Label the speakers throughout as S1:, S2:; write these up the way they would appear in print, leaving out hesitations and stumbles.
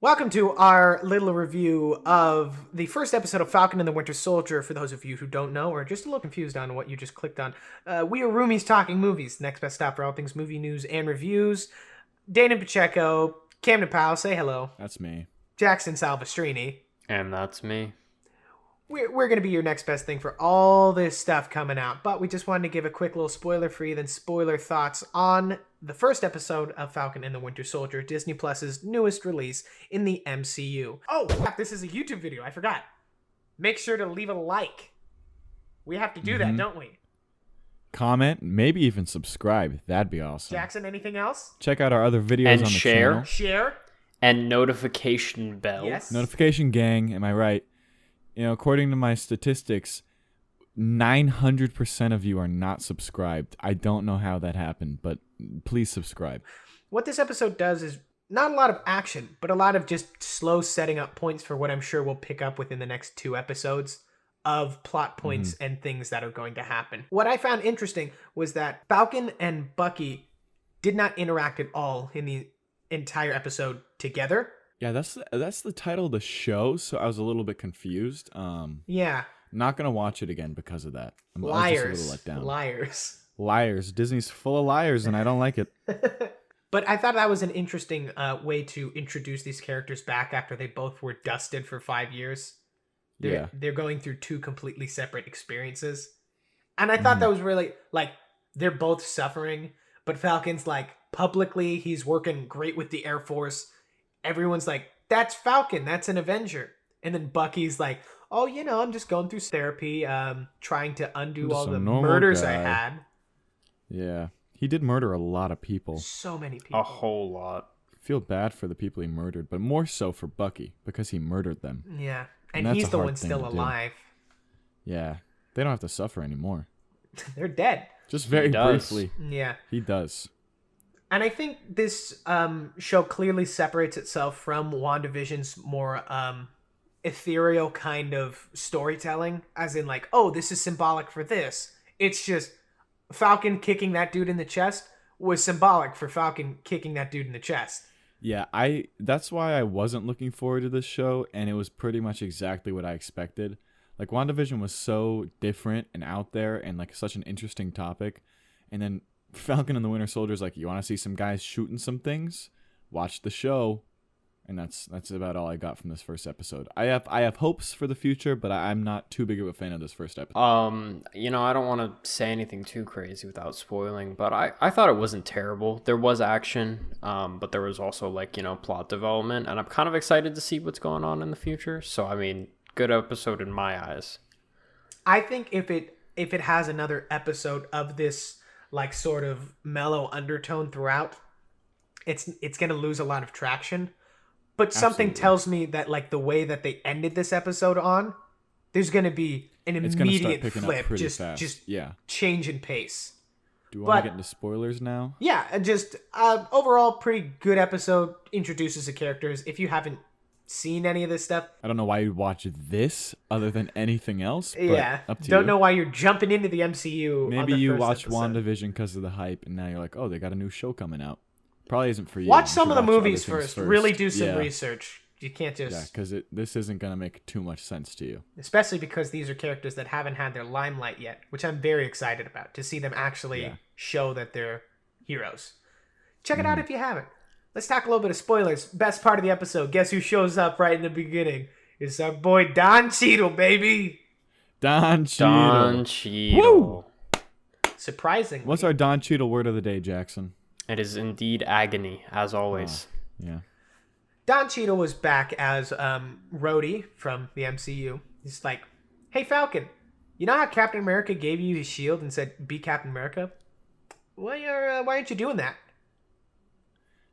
S1: Welcome to our little review of the first episode of Falcon and the Winter Soldier. For those of you who don't know or are just a little confused on what you just clicked on, we are Roomies Talking Movies, next best stop for all things movie news and reviews. Danan Pacheco, Camden Powell, say hello.
S2: That's me.
S1: Jackson Salvestrini.
S3: And that's me.
S1: We're going to be your next best thing for all this stuff coming out, but we just wanted to give a quick little spoiler-free, then spoiler thoughts on the first episode of Falcon and the Winter Soldier, Disney Plus's newest release in the MCU. Oh, crap, this is a YouTube video. I forgot. Make sure to leave a like. We have to do that, don't we?
S2: Comment, maybe even subscribe. That'd be awesome.
S1: Jackson, anything else?
S2: Check out our other videos
S3: And
S2: on the
S3: share.
S2: channel.
S1: Share.
S3: And notification bell.
S1: Yes.
S2: Notification gang, am I right? You know, according to my statistics, 900% of you are not subscribed. I don't know how that happened, but please subscribe.
S1: What this episode does is not a lot of action, but a lot of just slow setting up points for what I'm sure we'll pick up within the next 2 episodes of plot points and things that are going to happen. What I found interesting was that Falcon and Bucky did not interact at all in the entire episode together.
S2: Yeah, that's the title of the show, so I was a little bit confused.
S1: Yeah.
S2: Not gonna watch it again because of that. I was
S1: Liars.
S2: just a little let down.
S1: Liars.
S2: Disney's full of liars, and I don't like it.
S1: But I thought that was an interesting way to introduce these characters back after they both were dusted for 5 years. They're going through 2 completely separate experiences. And I thought that was really, like, they're both suffering, but Falcon's like, publicly, he's working great with the Air Force. Everyone's like, that's Falcon, that's an Avenger. And then Bucky's like, oh, you know, I'm just going through therapy, trying to undo all the murders I had.
S2: Yeah. He did murder a lot of people.
S1: So many people.
S3: A whole lot.
S2: Feel bad for the people he murdered, but more so for Bucky, because he murdered them.
S1: Yeah. And
S2: that's
S1: he's
S2: a
S1: the
S2: hard
S1: one
S2: thing
S1: still
S2: to do.
S1: alive.
S2: Yeah. They don't have to suffer anymore.
S1: They're dead.
S2: Just very briefly.
S1: Yeah.
S2: He does.
S1: And I think this show clearly separates itself from WandaVision's more ethereal kind of storytelling, as in like, oh, this is symbolic for this. It's just Falcon kicking that dude in the chest was symbolic for Falcon kicking that dude in the chest.
S2: Yeah, that's why I wasn't looking forward to this show, and it was pretty much exactly what I expected. Like, WandaVision was so different and out there and like such an interesting topic, and then Falcon and the Winter Soldier is like, you want to see some guys shooting some things? Watch the show. And that's about all I got from this first episode. I have hopes for the future, but I'm not too big of a fan of this first episode.
S3: You know, I don't want to say anything too crazy without spoiling, but I thought it wasn't terrible. There was action, but there was also, like, you know, plot development, and I'm kind of excited to see what's going on in the future. So, I mean, good episode in my eyes.
S1: I think if it has another episode of this, like, sort of mellow undertone throughout, it's going to lose a lot of traction. But something tells me that, like, the way that they ended this episode on, there's going to be an immediate flip, just change in pace.
S2: Do you want to get into spoilers now?
S1: Yeah, and just overall pretty good episode, introduces the characters. If you haven't seen any of this stuff,
S2: I don't know why you'd watch this other than anything else. But
S1: yeah,
S2: up to
S1: don't
S2: you.
S1: know why you're jumping into the MCU.
S2: Maybe you watch
S1: episode.
S2: WandaVision because of the hype, and now you're like, oh, they got a new show coming out. Probably isn't for you.
S1: Watch
S2: You
S1: some
S2: should
S1: of the
S2: watch
S1: movies
S2: other things
S1: first. Really do some
S2: Yeah.
S1: research. You can't just...
S2: Yeah, because this isn't going to make too much sense to you.
S1: Especially because these are characters that haven't had their limelight yet, which I'm very excited about, to see them actually show that they're heroes. Check it out if you haven't. Let's talk a little bit of spoilers. Best part of the episode. Guess who shows up right in the beginning? It's our boy Don Cheadle, baby.
S2: Don Cheadle.
S3: Woo!
S1: Surprisingly.
S2: What's our Don Cheadle word of the day, Jackson?
S3: It is indeed agony, as always.
S2: Yeah.
S1: Don Cheadle was back as Rhodey from the MCU. He's like, hey, Falcon, you know how Captain America gave you his shield and said, be Captain America? Why aren't you doing that?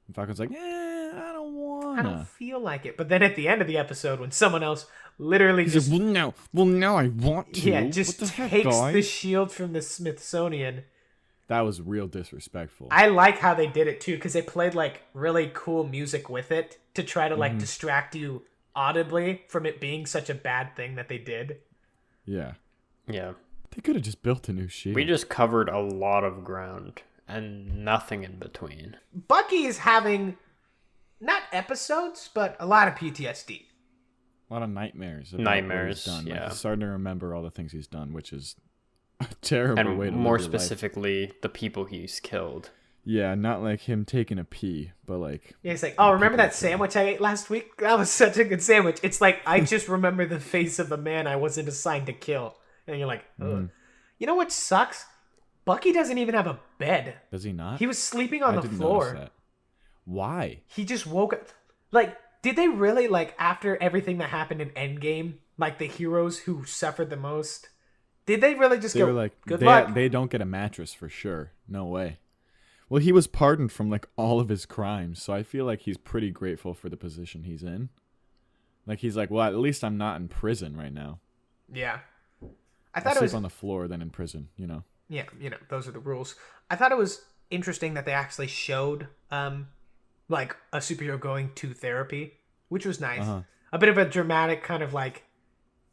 S2: And Falcon's like, I don't want
S1: I don't feel like it. But then at the end of the episode, when someone else literally
S2: He's
S1: just...
S2: like, well, now I want to.
S1: Yeah, just
S2: what the heck,
S1: takes
S2: guys?
S1: the shield from the Smithsonian.
S2: That was real disrespectful.
S1: I like how they did it, too, because they played, like, really cool music with it to try to, like, distract you audibly from it being such a bad thing that they did.
S2: Yeah.
S3: Yeah.
S2: They could have just built a new shield.
S3: We just covered a lot of ground and nothing in between.
S1: Bucky is having not episodes, but a lot of PTSD.
S2: A lot of nightmares.
S3: Nightmares,
S2: done.
S3: yeah.
S2: Like, he's starting to remember all the things he's done, which is a terrible way to
S3: more
S2: live your life.
S3: specifically, the people he's killed.
S2: Yeah, not like him taking a pee, but like...
S1: Yeah, he's like, oh, remember that sandwich I ate last week? That was such a good sandwich. It's like, I just remember the face of a man I wasn't assigned to kill. And you're like, ugh. You know what sucks? Bucky doesn't even have a bed.
S2: Does he not?
S1: He was sleeping on the
S2: didn't
S1: floor.
S2: notice that. Why?
S1: He just woke up. Like, did they really, like, after everything that happened in Endgame, like, the heroes who suffered the most, did they really just
S2: They
S1: go,
S2: were like,
S1: good luck?
S2: They don't get a mattress for sure. No way. Well, he was pardoned from like all of his crimes, so I feel like he's pretty grateful for the position he's in. Like he's like, well, at least I'm not in prison right now.
S1: Yeah.
S2: I'll sleep on the floor than in prison, you know.
S1: Yeah, those are the rules. I thought it was interesting that they actually showed like a superhero going to therapy, which was nice. A bit of a dramatic kind of like...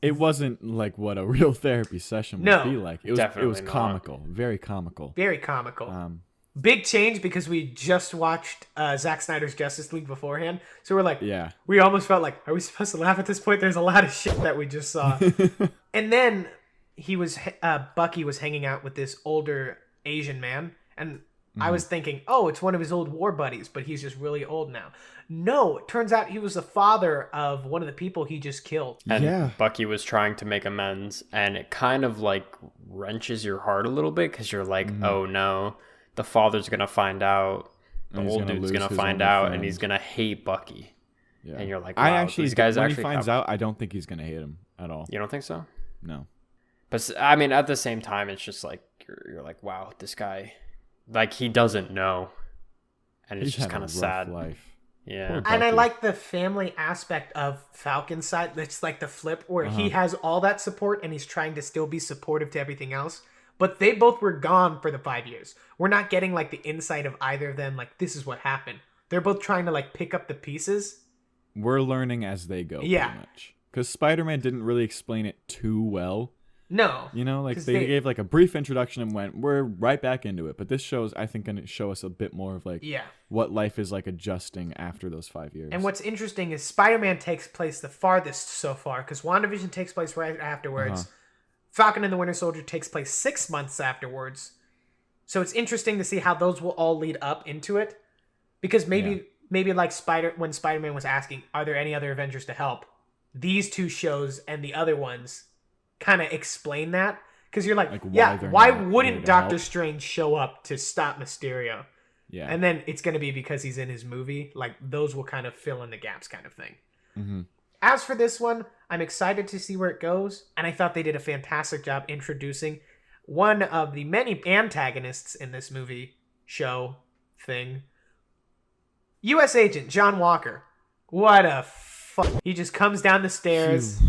S2: It wasn't like what a real therapy session would be like. It was
S3: not.
S2: comical, very comical.
S1: Very comical. Big change because we just watched Zack Snyder's Justice League beforehand. So we're like, we almost felt like, are we supposed to laugh at this point? There's a lot of shit that we just saw. And then Bucky was hanging out with this older Asian man. And I was thinking, oh, it's one of his old war buddies, but he's just really old now. No, it turns out he was the father of one of the people he just killed.
S3: And Bucky was trying to make amends, and it kind of like wrenches your heart a little bit because you're like, oh no, the father's going to find out, the old dude's going to find out, and he's going to hate Bucky. Yeah. And you're like, wow, these guys
S2: when
S3: actually...
S2: he finds out, I don't think he's going to hate him at all.
S3: You don't think so?
S2: No.
S3: But I mean, at the same time, it's just like, you're like, wow, this guy, like he doesn't know. And it's just kind of sad.
S2: Life.
S3: Yeah.
S1: And I like the family aspect of Falcon's side. It's like the flip where he has all that support and he's trying to still be supportive to everything else. But they both were gone for the 5 years. We're not getting like the insight of either of them. Like, this is what happened. They're both trying to like pick up the pieces.
S2: We're learning as they go. Pretty much. Because Spider-Man didn't really explain it too well.
S1: No.
S2: You know, like they gave like a brief introduction and went, we're right back into it. But this show's, I think, going to show us a bit more of like what life is like adjusting after those 5 years.
S1: And what's interesting is Spider-Man takes place the farthest so far because WandaVision takes place right afterwards. Falcon and the Winter Soldier takes place 6 months afterwards. So it's interesting to see how those will all lead up into it. Because maybe like when Spider-Man was asking, are there any other Avengers to help? These two shows and the other ones kind of explain that. Because you're like why wouldn't Doctor Strange show up to stop Mysterio? Yeah. And then it's going to be because he's in his movie. Like, those will kind of fill in the gaps kind of thing. Mm-hmm. As for this one, I'm excited to see where it goes. And I thought they did a fantastic job introducing one of the many antagonists in this movie show thing. U.S. Agent John Walker. What a fuck. He just comes down the stairs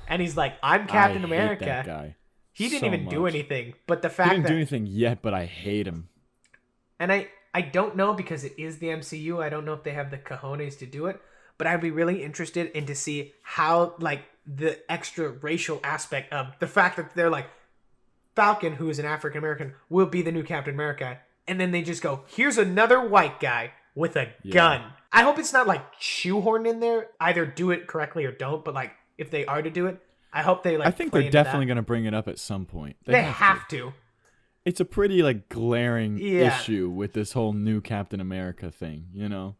S1: and he's like, I'm Captain America.
S2: That guy.
S1: He didn't even do anything. But the fact
S2: he didn't do anything yet, but I hate him.
S1: And I don't know because it is the MCU. I don't know if they have the cojones to do it. But I'd be really interested in to see how, like, the extra racial aspect of the fact that they're like, Falcon, who is an African-American, will be the new Captain America. And then they just go, here's another white guy with a gun. I hope it's not, like, shoehorned in there. Either do it correctly or don't. But, like, if they are to do it, I hope they, like,
S2: I think they're definitely going to bring it up at some point.
S1: They have to.
S2: It's a pretty, like, glaring issue with this whole new Captain America thing, you know?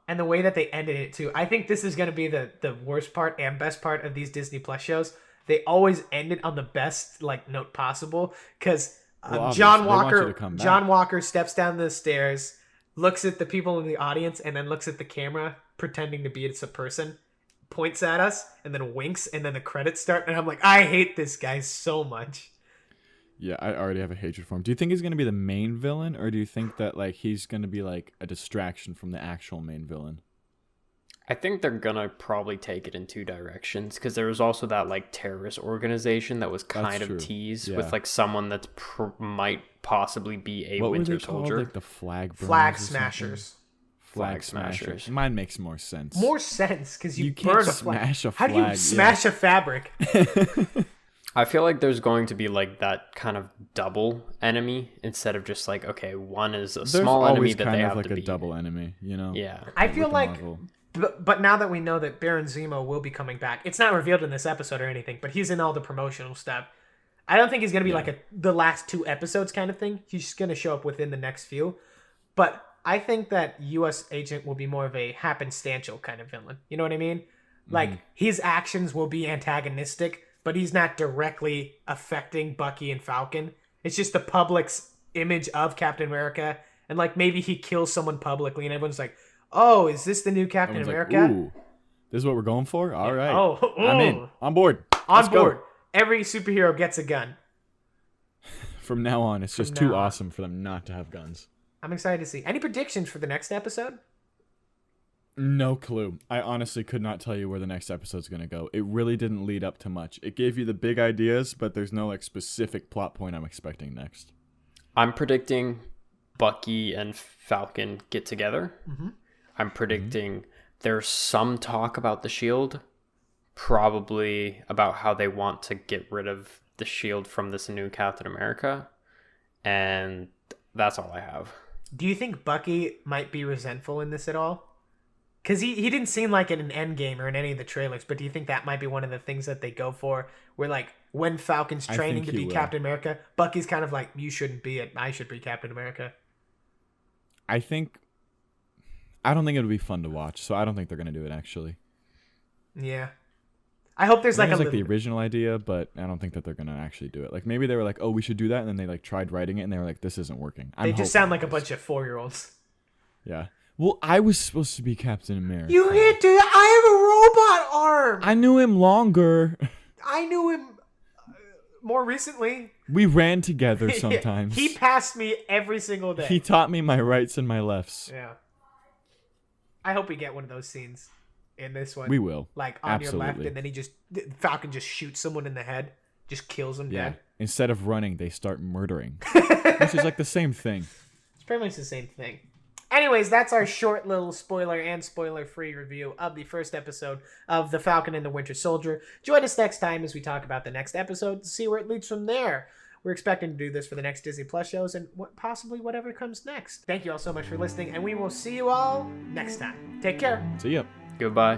S1: And the way that they ended it, too. I think this is going to be the worst part and best part of these Disney Plus shows. They always end it on the best, like, note possible. Because John Walker steps down the stairs, looks at the people in the audience, and then looks at the camera, pretending to be it's a person, points at us, and then winks, and then the credits start. And I'm like, I hate this guy so much.
S2: Yeah, I already have a hatred for him. Do you think he's going to be the main villain, or do you think that like he's going to be like a distraction from the actual main villain?
S3: I think they're going to probably take it in two directions because there was also that like terrorist organization that was kind of teased with like someone that might possibly be a Winter Soldier.
S2: Like the Flag
S1: Smashers.
S2: Flag Smashers. Mine makes more sense.
S1: More sense because you
S2: can't
S1: burn
S2: smash a flag.
S1: How do you smash a fabric?
S3: I feel like there's going to be like that kind of double enemy instead of just like, okay, one is a small enemy that they have
S2: like
S3: to beat.
S2: a double enemy, you know?
S3: Yeah.
S1: I feel like, but now that we know that Baron Zemo will be coming back, it's not revealed in this episode or anything, but he's in all the promotional stuff. I don't think he's going to be like the last 2 episodes kind of thing. He's just going to show up within the next few. But I think that U.S. Agent will be more of a happenstantial kind of villain. You know what I mean? Like, his actions will be antagonistic, but he's not directly affecting Bucky and Falcon. It's just the public's image of Captain America. And, like, maybe he kills someone publicly, and everyone's like, oh, is this the new Captain America?
S2: Like, ooh, this is what we're going for? All right.
S1: Oh,
S2: I'm in. On board.
S1: On board. Every superhero gets a gun.
S2: From now on, it's just too awesome for them not to have guns.
S1: I'm excited to see. Any predictions for the next episode?
S2: No clue. I honestly could not tell you where the next episode's going to go. It really didn't lead up to much. It gave you the big ideas, but there's no like specific plot point I'm expecting next.
S3: I'm predicting Bucky and Falcon get together. Mm-hmm. I'm predicting there's some talk about the Shield, probably about how they want to get rid of the Shield from this new Captain America, and that's all I have.
S1: Do you think Bucky might be resentful in this at all? Because he didn't seem like it in Endgame or in any of the trailers, but do you think that might be one of the things that they go for? Where, like, when Falcon's training to be Captain America, Bucky's kind of like, you shouldn't be it. I should be Captain America.
S2: I don't think it would be fun to watch, so I don't think they're going to do it, actually.
S1: Yeah. I hope there's like
S2: the original idea, but I don't think that they're going to actually do it. Like, maybe they were like, oh, we should do that, and then they, like, tried writing it, and they were like, this isn't working.
S1: They just sound like a bunch of 4-year-olds.
S2: Yeah. Well, I was supposed to be Captain America.
S1: You hit it! I have a robot arm!
S2: I knew him longer.
S1: I knew him more recently.
S2: We ran together sometimes.
S1: He passed me every single day.
S2: He taught me my rights and my lefts.
S1: Yeah. I hope we get one of those scenes in this one.
S2: We will.
S1: Like, on your left, and then Falcon just shoots someone in the head, just kills him dead.
S2: Instead of running, they start murdering. Which is like the same thing.
S1: It's pretty much the same thing. Anyways, that's our short little spoiler and spoiler-free review of the first episode of The Falcon and the Winter Soldier. Join us next time as we talk about the next episode to see where it leads from there. We're expecting to do this for the next Disney Plus shows and possibly whatever comes next. Thank you all so much for listening, and we will see you all next time. Take care.
S2: See ya.
S3: Goodbye.